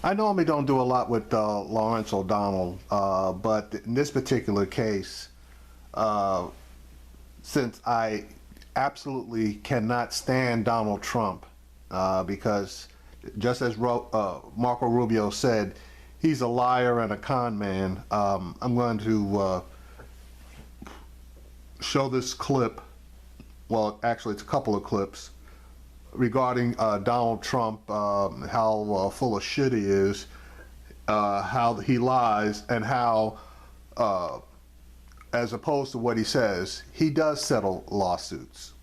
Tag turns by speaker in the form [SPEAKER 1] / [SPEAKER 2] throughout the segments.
[SPEAKER 1] I normally don't do a lot with Lawrence O'Donnell, but in this particular case, uh, since I absolutely cannot stand Donald Trump, because just as Marco Rubio said, he's a liar and a con man. I'm going to show this clip. Well, actually, it's a couple of clips regarding Donald Trump, how full of shit he is, how he lies, and how, as opposed to what he says, he does settle lawsuits.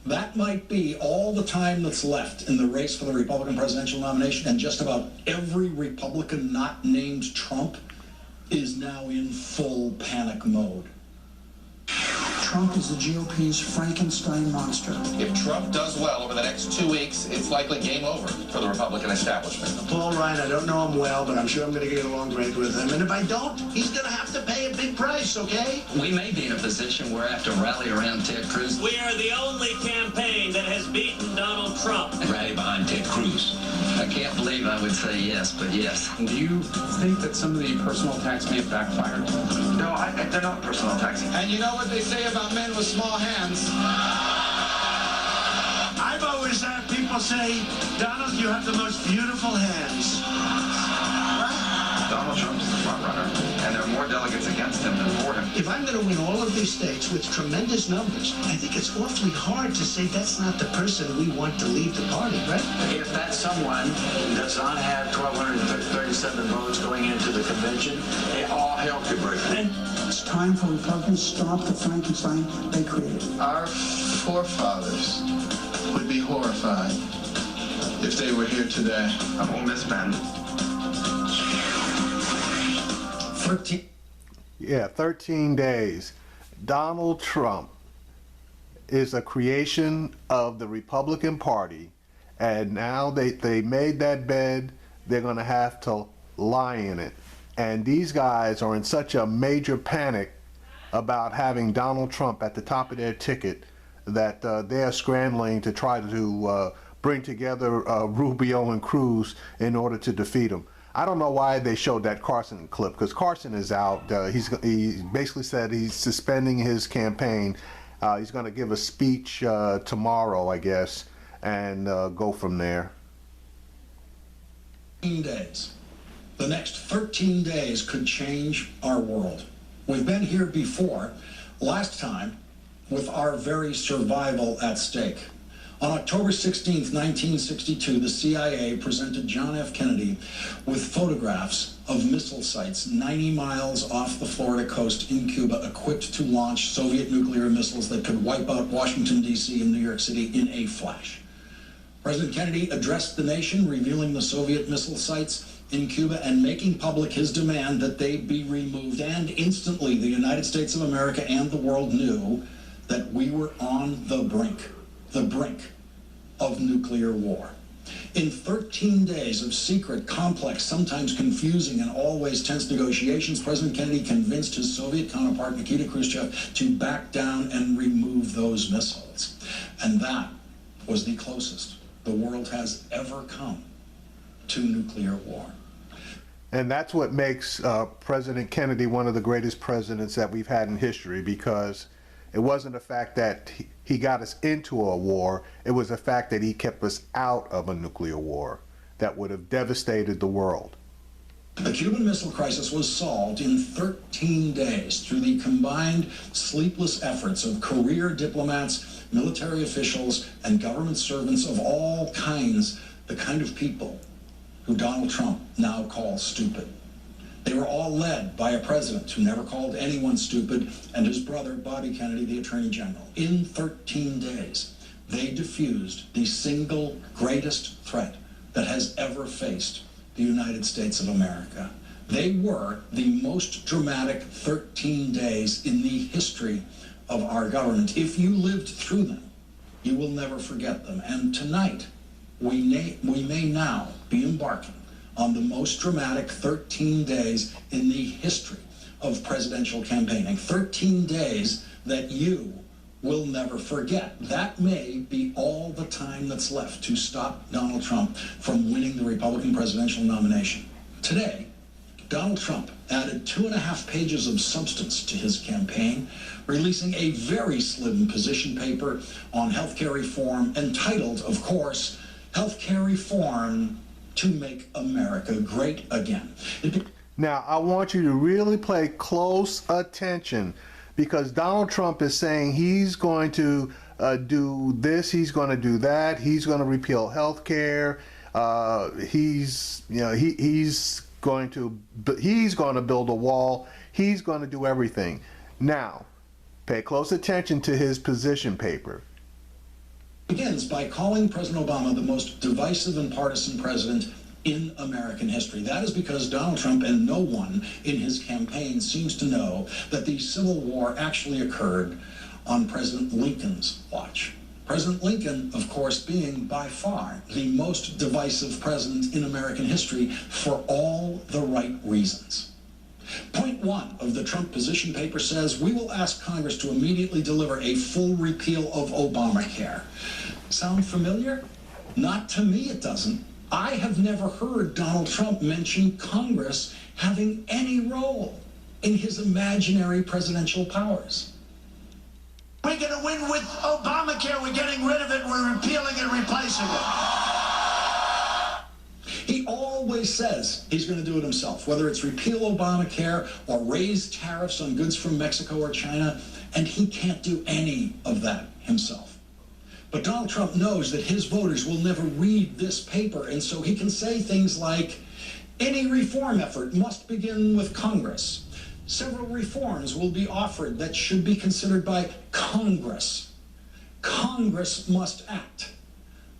[SPEAKER 2] That might be all the time that's left in the race for the Republican presidential nomination, and just about every Republican not named Trump is now in full panic mode.
[SPEAKER 3] Trump is the GOP's Frankenstein monster.
[SPEAKER 4] If Trump does well over the next 2 weeks, it's likely game over for the Republican establishment.
[SPEAKER 3] Paul Ryan, I don't know him well, but I'm sure I'm going to get along great with him. And if I don't, he's going to have to pay a big price, okay?
[SPEAKER 5] We may be in a position where I have to rally around Ted Cruz.
[SPEAKER 6] We are the only campaign that has beaten Donald Trump.
[SPEAKER 5] Rally behind Ted Cruz. I can't believe I would say yes, but yes.
[SPEAKER 7] Do you think that some of the personal attacks may have backfired?
[SPEAKER 4] No, they're not personal attacks. And you know what they say about men with small hands?
[SPEAKER 3] I've always had people say, Donald, you have the most beautiful hands.
[SPEAKER 4] Donald Trump's the front runner, and there are more delegates against him than for him.
[SPEAKER 3] If I'm going to win all of these states with tremendous numbers, I think it's awfully hard to say that's not the person we want to lead the party, right?
[SPEAKER 8] If that someone does not have 1,237 votes going into the convention, all hell could break loose.
[SPEAKER 3] It's time for Republicans to stop the Frankenstein they created.
[SPEAKER 4] Our forefathers would be horrified if they were here today. I'm Ole Miss fan.
[SPEAKER 1] 13 days. Donald Trump is a creation of the Republican Party, and now they made that bed. They're going to have to lie in it. And these guys are in such a major panic about having Donald Trump at the top of their ticket that they are scrambling to try to bring together Rubio and Cruz in order to defeat him. I don't know why they showed that Carson clip, because Carson is out. He basically said he's suspending his campaign. He's going to give a speech tomorrow, I guess, and go from there.
[SPEAKER 2] 13 days. The next 13 days could change our world. We've been here before, last time, with our very survival at stake. On October 16, 1962, the CIA presented John F. Kennedy with photographs of missile sites 90 miles off the Florida coast in Cuba, equipped to launch Soviet nuclear missiles that could wipe out Washington, D.C. and New York City in a flash. President Kennedy addressed the nation, revealing the Soviet missile sites in Cuba and making public his demand that they be removed. And instantly, the United States of America and the world knew that we were on the brink of nuclear war. In 13 days of secret, complex, sometimes confusing, and always tense negotiations, President Kennedy convinced his Soviet counterpart, Nikita Khrushchev, to back down and remove those missiles. And that was the closest the world has ever come to nuclear war.
[SPEAKER 1] And that's what makes President Kennedy one of the greatest presidents that we've had in history, because it wasn't the fact that he got us into a war, it was the fact that he kept us out of a nuclear war that would have devastated the world.
[SPEAKER 2] The Cuban Missile Crisis was solved in 13 days through the combined sleepless efforts of career diplomats, military officials, and government servants of all kinds, the kind of people who Donald Trump now calls stupid. They were all led by a president who never called anyone stupid, and his brother, Bobby Kennedy, the Attorney General. In 13 days, they diffused the single greatest threat that has ever faced the United States of America. They were the most dramatic 13 days in the history of our government. If you lived through them, you will never forget them. And tonight, we may now be embarking on the most dramatic 13 days in the history of presidential campaigning. 13 days that you will never forget. That may be all the time that's left to stop Donald Trump from winning the Republican presidential nomination. Today, Donald Trump added 2.5 pages of substance to his campaign, releasing a very slim position paper on healthcare reform entitled, of course, Healthcare Reform to Make America Great Again.
[SPEAKER 1] Now, I want you to really pay close attention, because Donald Trump is saying he's going to do this, he's going to do that, he's going to repeal health care, he's going to build a wall, he's going to do everything. Now, pay close attention to his position paper.
[SPEAKER 2] Begins by calling President Obama the most divisive and partisan president in American history. That is because Donald Trump and no one in his campaign seems to know that the Civil War actually occurred on President Lincoln's watch. President Lincoln, of course, being by far the most divisive president in American history for all the right reasons. Point 1 of the Trump position paper says, we will ask Congress to immediately deliver a full repeal of Obamacare. Sound familiar? Not to me, it doesn't. I have never heard Donald Trump mention Congress having any role in his imaginary presidential powers.
[SPEAKER 3] We're going to win with Obamacare. We're getting rid of it. We're repealing and replacing it.
[SPEAKER 2] He always says he's going to do it himself, whether it's repeal Obamacare or raise tariffs on goods from Mexico or China, and he can't do any of that himself. But Donald Trump knows that his voters will never read this paper, and so he can say things like, any reform effort must begin with Congress. Several reforms will be offered that should be considered by Congress. Congress must act.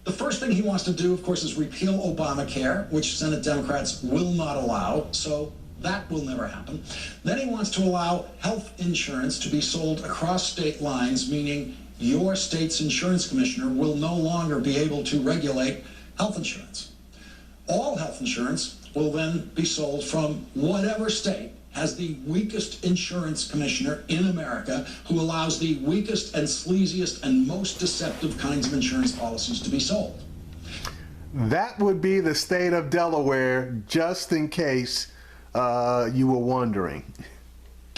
[SPEAKER 2] The first thing he wants to do, of course, is repeal Obamacare, which Senate Democrats will not allow, so that will never happen. Then he wants to allow health insurance to be sold across state lines, meaning your state's insurance commissioner will no longer be able to regulate health insurance. All health insurance will then be sold from whatever state has the weakest insurance commissioner in America, who allows the weakest and sleaziest and most deceptive kinds of insurance policies to be sold.
[SPEAKER 1] That would be the state of Delaware, just in case you were wondering.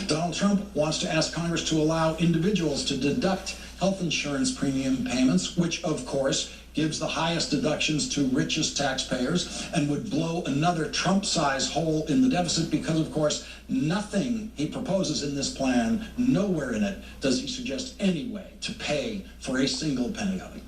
[SPEAKER 2] Donald Trump wants to ask Congress to allow individuals to deduct health insurance premium payments, which, of course, gives the highest deductions to richest taxpayers and would blow another Trump-sized hole in the deficit because, of course, nothing he proposes in this plan, nowhere in it does he suggest any way to pay for a single penny of it.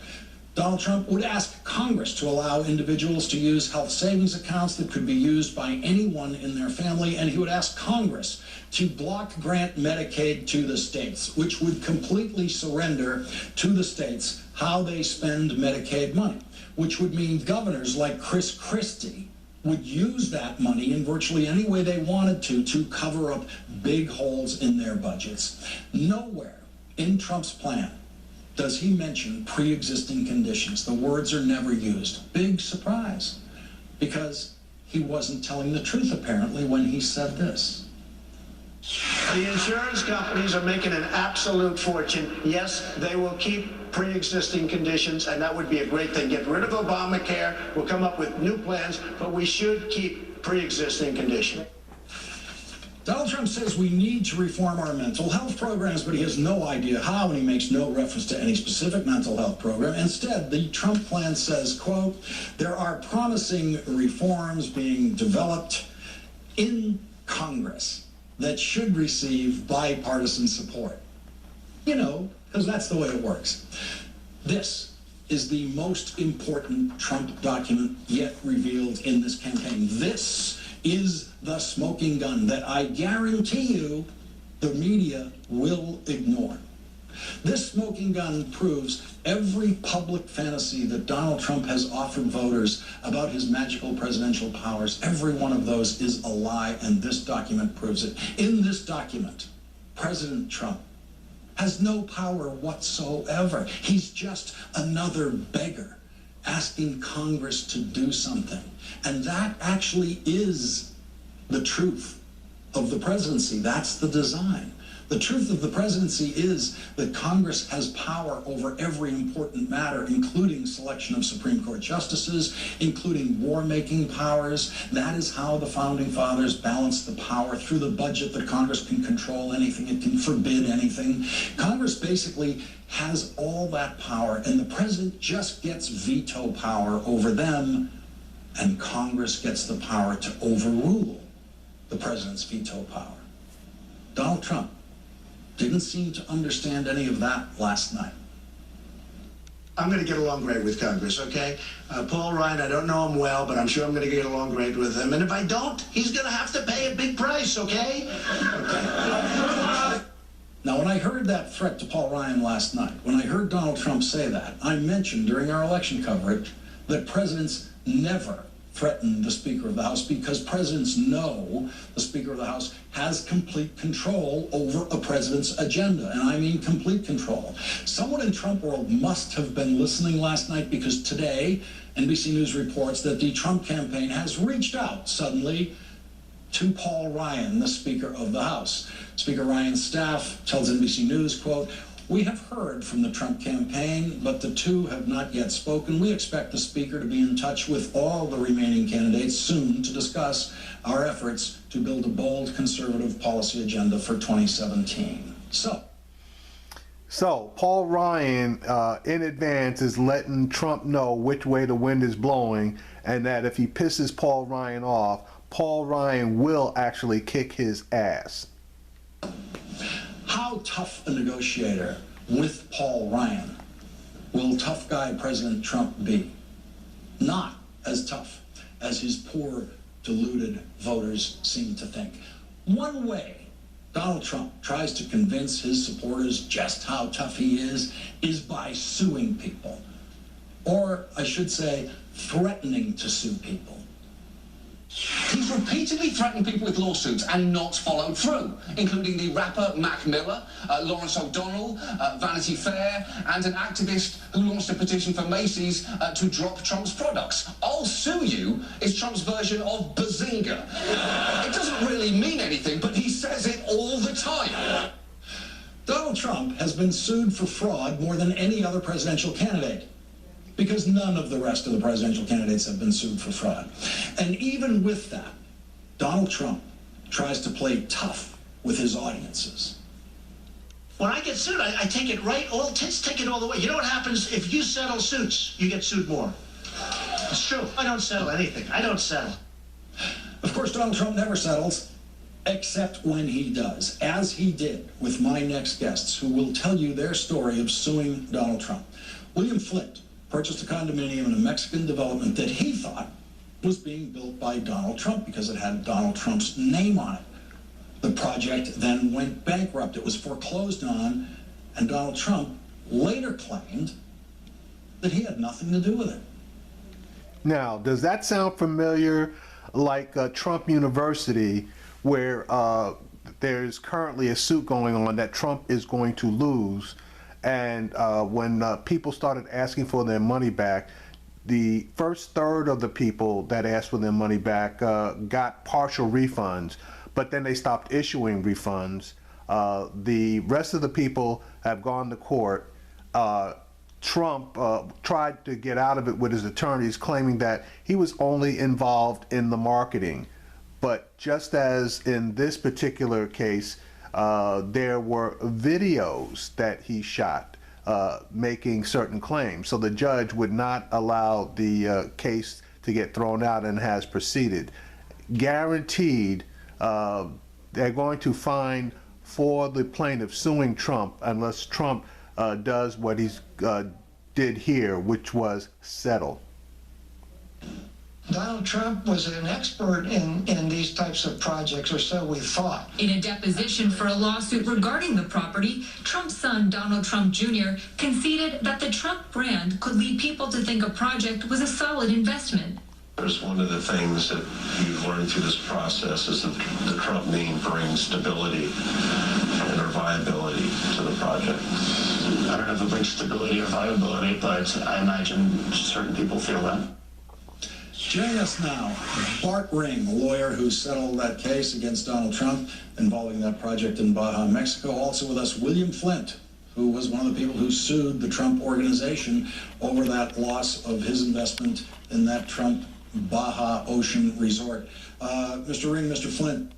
[SPEAKER 2] Donald Trump would ask Congress to allow individuals to use health savings accounts that could be used by anyone in their family, and he would ask Congress to block grant Medicaid to the states, which would completely surrender to the states how they spend Medicaid money, which would mean governors like Chris Christie would use that money in virtually any way they wanted to cover up big holes in their budgets. Nowhere in Trump's plan does he mention pre-existing conditions. The words are never used. Big surprise, because he wasn't telling the truth apparently when he said this.
[SPEAKER 3] The insurance companies are making an absolute fortune. Yes, they will keep pre-existing conditions, and that would be a great thing. Get rid of Obamacare. We'll come up with new plans, but we should keep pre-existing conditions.
[SPEAKER 2] Donald Trump says we need to reform our mental health programs, but he has no idea how, and he makes no reference to any specific mental health program. Instead, the Trump plan says, quote, there are promising reforms being developed in Congress that should receive bipartisan support. You know, because that's the way it works. This is the most important Trump document yet revealed in this campaign. This is the smoking gun that I guarantee you the media will ignore. This smoking gun proves every public fantasy that Donald Trump has offered voters about his magical presidential powers. Every one of those is a lie, and this document proves it. In this document, President Trump has no power whatsoever. He's just another beggar asking Congress to do something. And that actually is the truth of the presidency. That's the design. The truth of the presidency is that Congress has power over every important matter, including selection of Supreme Court justices, including war-making powers. That is how the Founding Fathers balanced the power through the budget. That Congress can control anything, it can forbid anything. Congress basically has all that power, and the president just gets veto power over them, and Congress gets the power to overrule the president's veto power. Donald Trump didn't seem to understand any of that last night.
[SPEAKER 3] I'm going to get along great with Congress, okay? Paul Ryan, I don't know him well, but I'm sure I'm going to get along great with him. And if I don't, he's going to have to pay a big price, okay?
[SPEAKER 2] Now, when I heard that threat to Paul Ryan last night, when I heard Donald Trump say that, I mentioned during our election coverage that presidents never threaten the Speaker of the House, because presidents know the Speaker of the House has complete control over a president's agenda, and I mean complete control. Someone in Trump world must have been listening last night, because today NBC News reports that the Trump campaign has reached out suddenly to Paul Ryan, the Speaker of the House. Speaker Ryan's staff tells NBC News, quote, "We have heard from the Trump campaign, but the two have not yet spoken. We expect the Speaker to be in touch with all the remaining candidates soon to discuss our efforts to build a bold conservative policy agenda for 2017.
[SPEAKER 1] So Paul Ryan in advance is letting Trump know which way the wind is blowing, and that if he pisses Paul Ryan off, Paul Ryan will actually kick his ass.
[SPEAKER 2] How tough a negotiator with Paul Ryan will tough guy President Trump be? Not as tough as his poor, deluded voters seem to think. One way Donald Trump tries to convince his supporters just how tough he is by suing people. Or, I should say, threatening to sue people.
[SPEAKER 9] He's repeatedly threatened people with lawsuits and not followed through, including the rapper Mac Miller, Lawrence O'Donnell, Vanity Fair, and an activist who launched a petition for Macy's to drop Trump's products. "I'll sue you" is Trump's version of bazinga. It doesn't really mean anything, but he says it all the time.
[SPEAKER 2] Donald Trump has been sued for fraud more than any other presidential candidate, because none of the rest of the presidential candidates have been sued for fraud. And even with that, Donald Trump tries to play tough with his audiences.
[SPEAKER 3] When I get sued, I take it right, take it all the way. You know what happens? If you settle suits, you get sued more. It's true. I don't settle anything. I don't settle.
[SPEAKER 2] Of course, Donald Trump never settles, except when he does, as he did with my next guests, who will tell you their story of suing Donald Trump. William Flint purchased a condominium in a Mexican development that he thought was being built by Donald Trump because it had Donald Trump's name on it. The project then went bankrupt. It was foreclosed on, and Donald Trump later claimed that he had nothing to do with it.
[SPEAKER 1] Now, does that sound familiar, like Trump University, where there's currently a suit going on that Trump is going to lose? And when people started asking for their money back, the first third of the people that asked for their money back got partial refunds, but then they stopped issuing refunds. The rest of the people have gone to court. Trump tried to get out of it with his attorneys, claiming that he was only involved in the marketing. But just as in this particular case, there were videos that he shot making certain claims. So the judge would not allow the case to get thrown out and has proceeded. Guaranteed, they're going to fine for the plaintiff suing Trump unless Trump does what he did here, which was settle.
[SPEAKER 10] Donald Trump was an expert in these types of projects, or so we thought.
[SPEAKER 11] In a deposition for a lawsuit regarding the property, Trump's son, Donald Trump Jr., conceded that the Trump brand could lead people to think a project was a solid investment.
[SPEAKER 12] There's one of the things that you've learned through this process is that the Trump name brings stability and or viability to the project.
[SPEAKER 13] I don't know if it brings stability or viability, but I imagine certain people feel that.
[SPEAKER 2] Joining us now, Bart Ring, a lawyer who settled that case against Donald Trump involving that project in Baja, Mexico. Also with us, William Flint, who was one of the people who sued the Trump organization over that loss of his investment in that Trump Baja Ocean resort. Mr. Ring, Mr. Flint.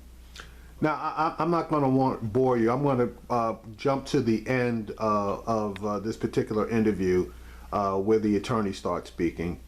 [SPEAKER 1] Now, I'm not going to bore you. I'm going to jump to the end of this particular interview where the attorney starts speaking.